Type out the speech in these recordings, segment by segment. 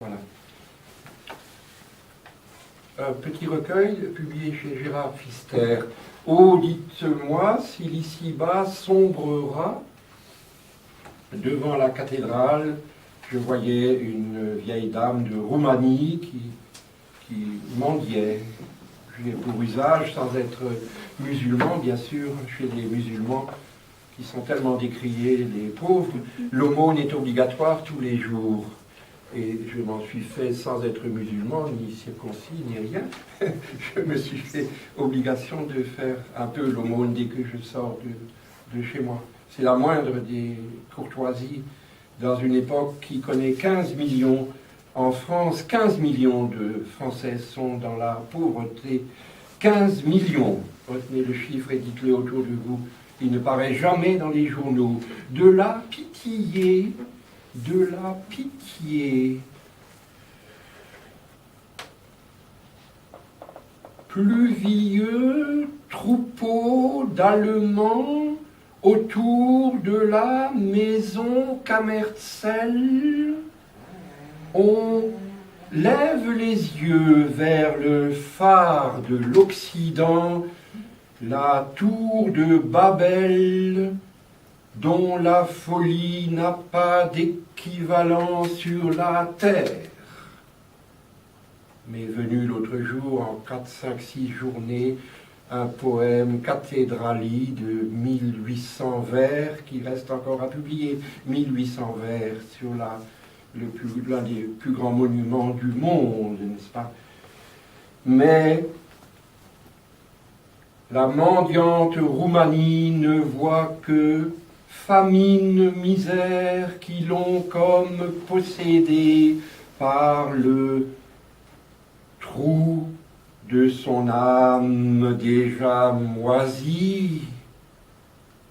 Voilà. Un petit recueil publié chez Gérard Pfister. Oh, dites-moi s'il ici-bas sombrera. Devant la cathédrale, je voyais une vieille dame de Roumanie qui mendiait. J'ai pour usage, sans être musulman, bien sûr, chez les musulmans qui sont tellement décriés, les pauvres, l'aumône est obligatoire tous les jours. Et je m'en suis fait sans être musulman, ni circoncis, ni rien. Je me suis fait obligation de faire un peu l'aumône dès que je sors de chez moi. C'est la moindre des courtoisies dans une époque qui connaît 15 millions. En France, 15 millions de Français sont dans la pauvreté. 15 millions. Retenez le chiffre et dites-le autour de vous. Il ne paraît jamais dans les journaux. De la pitié. De la pitié. Pluvieux troupeau d'Allemands autour de la maison Camerzel, on lève les yeux vers le phare de l'Occident, la tour de Babel, dont la folie n'a pas d'équivalent sur la terre. M'est venu l'autre jour, en 4, 5, 6 journées, un poème cathédrali de 1800 vers qui reste encore à publier. 1800 vers sur l'un des plus grands monuments du monde, n'est-ce pas? Mais la mendiante Roumanie ne voit que famine, misère qui l'ont comme possédée par le trou de son âme déjà moisie.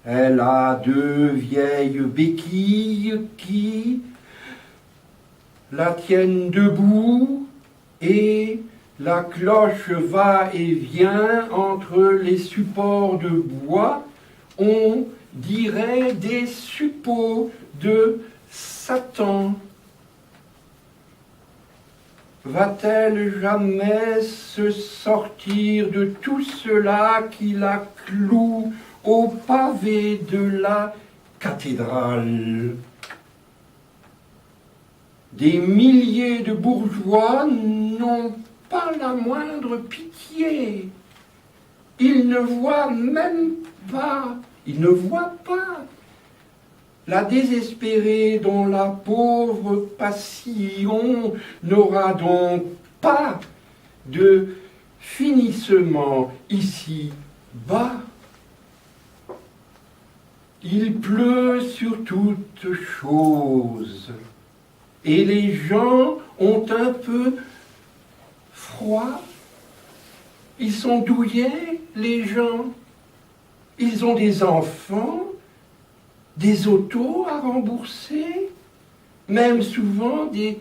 Elle a 2 vieilles béquilles qui la tiennent debout et la cloche va et vient entre les supports de bois. On dirait des suppôts de Satan. Va-t-elle jamais se sortir de tout cela qui la cloue au pavé de la cathédrale? Des milliers de bourgeois n'ont pas la moindre pitié. Ils ne voient même pas, la désespérée dont la pauvre passion n'aura donc pas de finissement ici-bas. Il pleut sur toutes choses et les gens ont un peu froid. Ils sont douillets, les gens. Ils ont des enfants, des autos à rembourser, même souvent des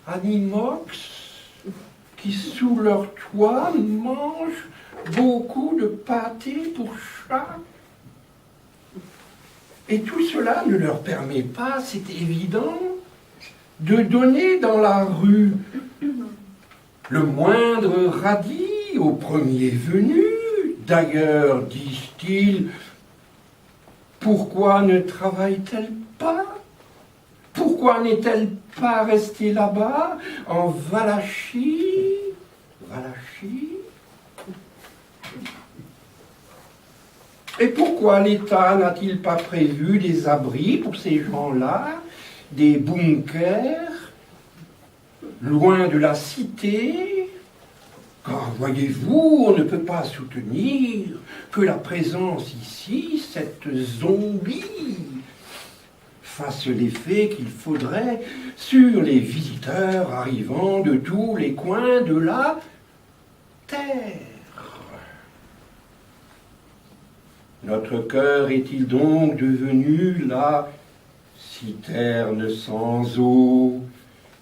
animox qui, sous leur toit, mangent beaucoup de pâté pour chat. Et tout cela ne leur permet pas, c'est évident, de donner dans la rue le moindre radis au premier venu. D'ailleurs, disent-ils, pourquoi ne travaille-t-elle pas? Pourquoi n'est-elle pas restée là-bas, en Valachie? Et pourquoi l'État n'a-t-il pas prévu des abris pour ces gens-là, des bunkers, loin de la cité? Car, voyez-vous, on ne peut pas soutenir que la présence ici, cette zombie, fasse l'effet qu'il faudrait sur les visiteurs arrivant de tous les coins de la terre. Notre cœur est-il donc devenu la citerne sans eau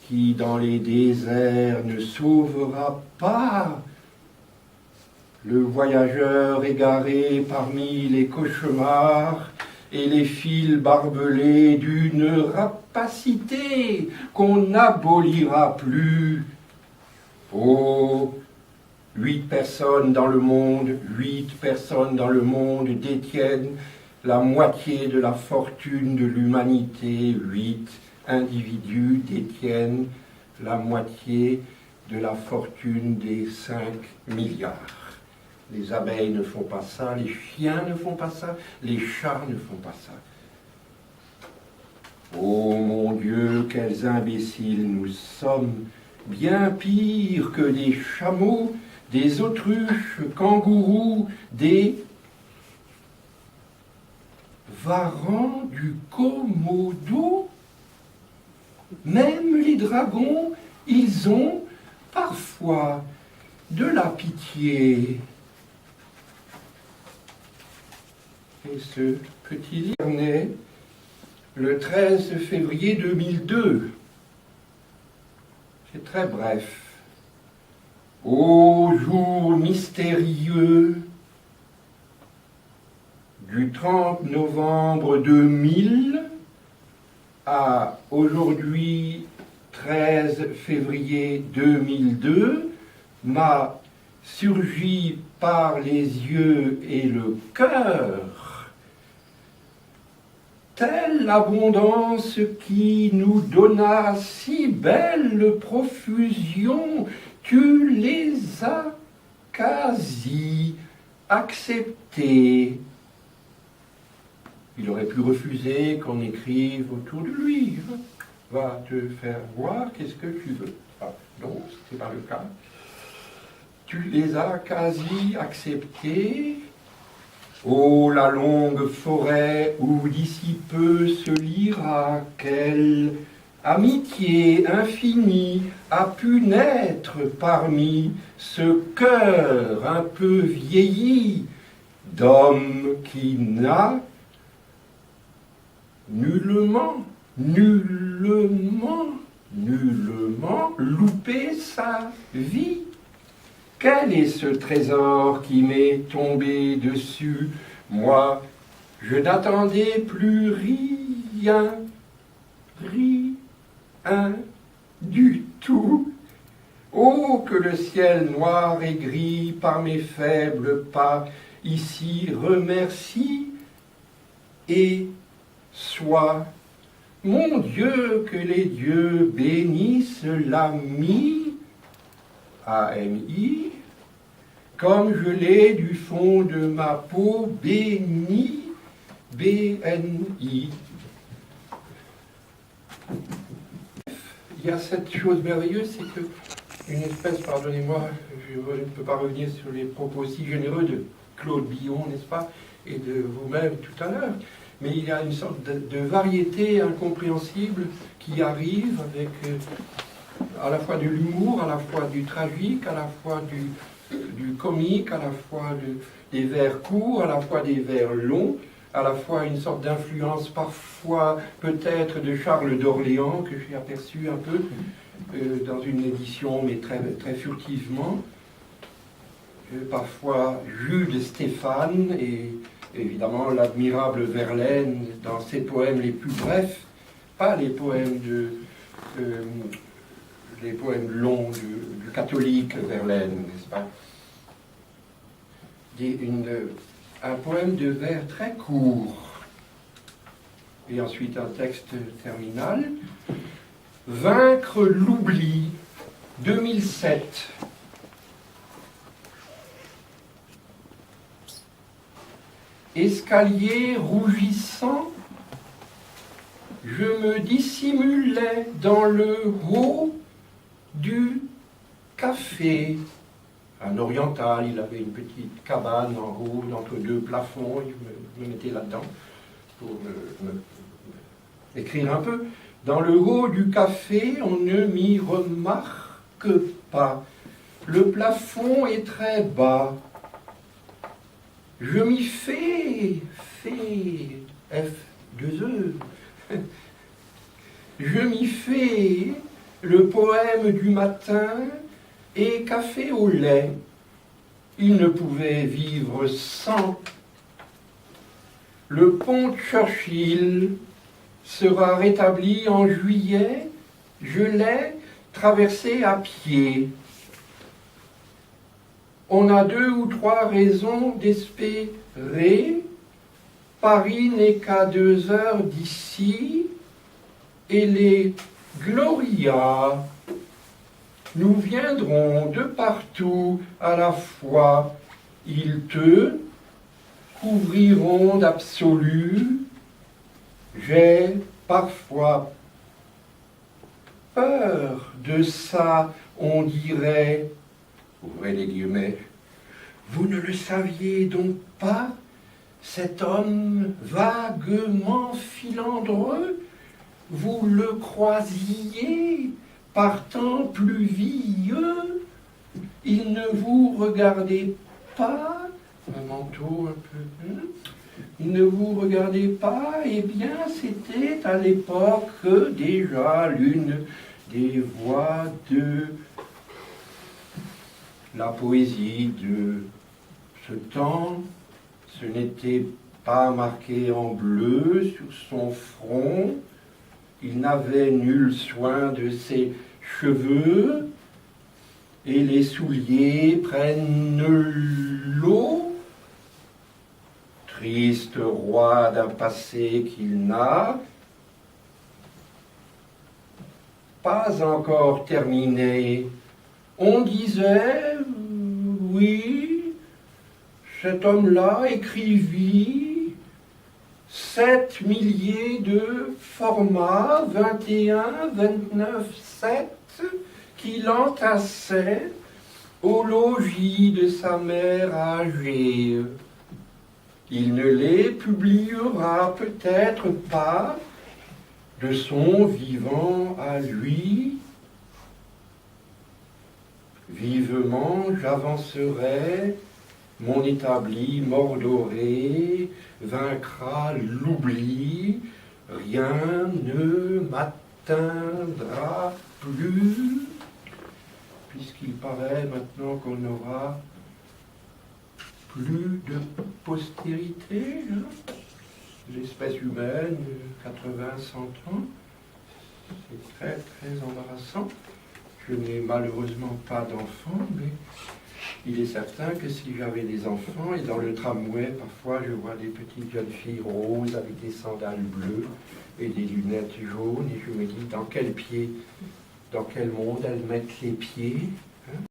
qui dans les déserts ne sauvera pas le voyageur égaré parmi les cauchemars et les fils barbelés d'une rapacité qu'on n'abolira plus. Oh, 8 personnes dans le monde, 8 personnes dans le monde détiennent la moitié de la fortune de l'humanité. 8 individus détiennent la moitié de la fortune des 5 milliards. Les abeilles ne font pas ça, les chiens ne font pas ça, les chats ne font pas ça. Oh mon Dieu, quels imbéciles nous sommes, bien pires que des chameaux, des autruches, kangourous, des varans du Komodo. Même les dragons, ils ont parfois de la pitié. Et ce petit livre naît le 13 février 2002. C'est très bref. Ô jour mystérieux du 30 novembre 2000 à aujourd'hui 13 février 2002, m'a surgi par les yeux et le cœur telle l'abondance qui nous donna si belle profusion. Tu les as quasi acceptés. Il aurait pu refuser qu'on écrive autour de lui. Va te faire voir, qu'est-ce que tu veux. Ah, non, ce n'est pas le cas. Tu les as quasi acceptés. Oh, la longue forêt où d'ici peu se lira, quelle amitié infinie a pu naître parmi ce cœur un peu vieilli d'homme qui n'a nullement loupé sa vie. Quel est ce trésor qui m'est tombé dessus? Moi, je n'attendais plus rien du tout. Oh, que le ciel noir et gris par mes faibles pas ici remercie et soit. Mon Dieu, que les dieux bénissent l'ami, A-M-I, comme je l'ai du fond de ma peau béni, B-N-I. Il y a cette chose merveilleuse, c'est que une espèce, pardonnez-moi, je ne peux pas revenir sur les propos si généreux de Claude Billon, n'est-ce pas, et de vous-même tout à l'heure, mais il y a une sorte de variété incompréhensible qui arrive avec à la fois de l'humour, à la fois du tragique, à la fois du comique, à la fois des vers courts, à la fois des vers longs, à la fois une sorte d'influence parfois peut-être de Charles d'Orléans que j'ai aperçu un peu dans une édition, mais très, très furtivement, parfois Jules Stéphane et évidemment l'admirable Verlaine dans ses poèmes les plus brefs, pas les poèmes les poèmes longs du catholique Verlaine, n'est-ce pas? Un poème de vers très court, et ensuite un texte terminal. Vaincre l'oubli, 2007. Escalier rougissant, je me dissimulais dans le haut du café. Un oriental, il avait une petite cabane en haut, entre deux plafonds, je me mettais là-dedans pour écrire un peu. Dans le haut du café, on ne m'y remarque pas. Le plafond est très bas. Je m'y fais, F2E, je m'y fais le poème du matin et café au lait. Il ne pouvait vivre sans. Le pont Churchill sera rétabli en juillet. Je l'ai traversé à pied. On a 2 ou 3 raisons d'espérer. Paris n'est qu'à 2 heures d'ici, et les Glorias nous viendront de partout à la fois. Ils te couvriront d'absolu. J'ai parfois peur de ça, on dirait, ouvrez les guillemets, vous ne le saviez donc pas, cet homme vaguement filandreux, vous le croisiez partant pluvieux, il ne vous regardait pas, un manteau un peu, il ne vous regardait pas, eh bien c'était à l'époque déjà l'une des voix de la poésie de ce temps. Ce n'était pas marqué en bleu sur son front, il n'avait nul soin de ses cheveux, et les souliers prennent l'eau. Triste roi d'un passé qu'il n'a pas encore terminé. On disait, oui, cet homme-là écrivit 7 milliers de formats, 21, 29, 7, qu'il entassait au logis de sa mère âgée. Il ne les publiera peut-être pas de son vivant à lui. Vivement j'avancerai, mon établi mordoré vaincra l'oubli, rien ne m'atteindra plus, puisqu'il paraît maintenant qu'on n'aura plus de postérité, hein. L'espèce humaine, 80, 100 ans, c'est très très embarrassant. Je n'ai malheureusement pas d'enfants, mais il est certain que si j'avais des enfants, et dans le tramway, parfois je vois des petites jeunes filles roses avec des sandales bleues et des lunettes jaunes, et je me dis dans quel monde elles mettent les pieds, hein.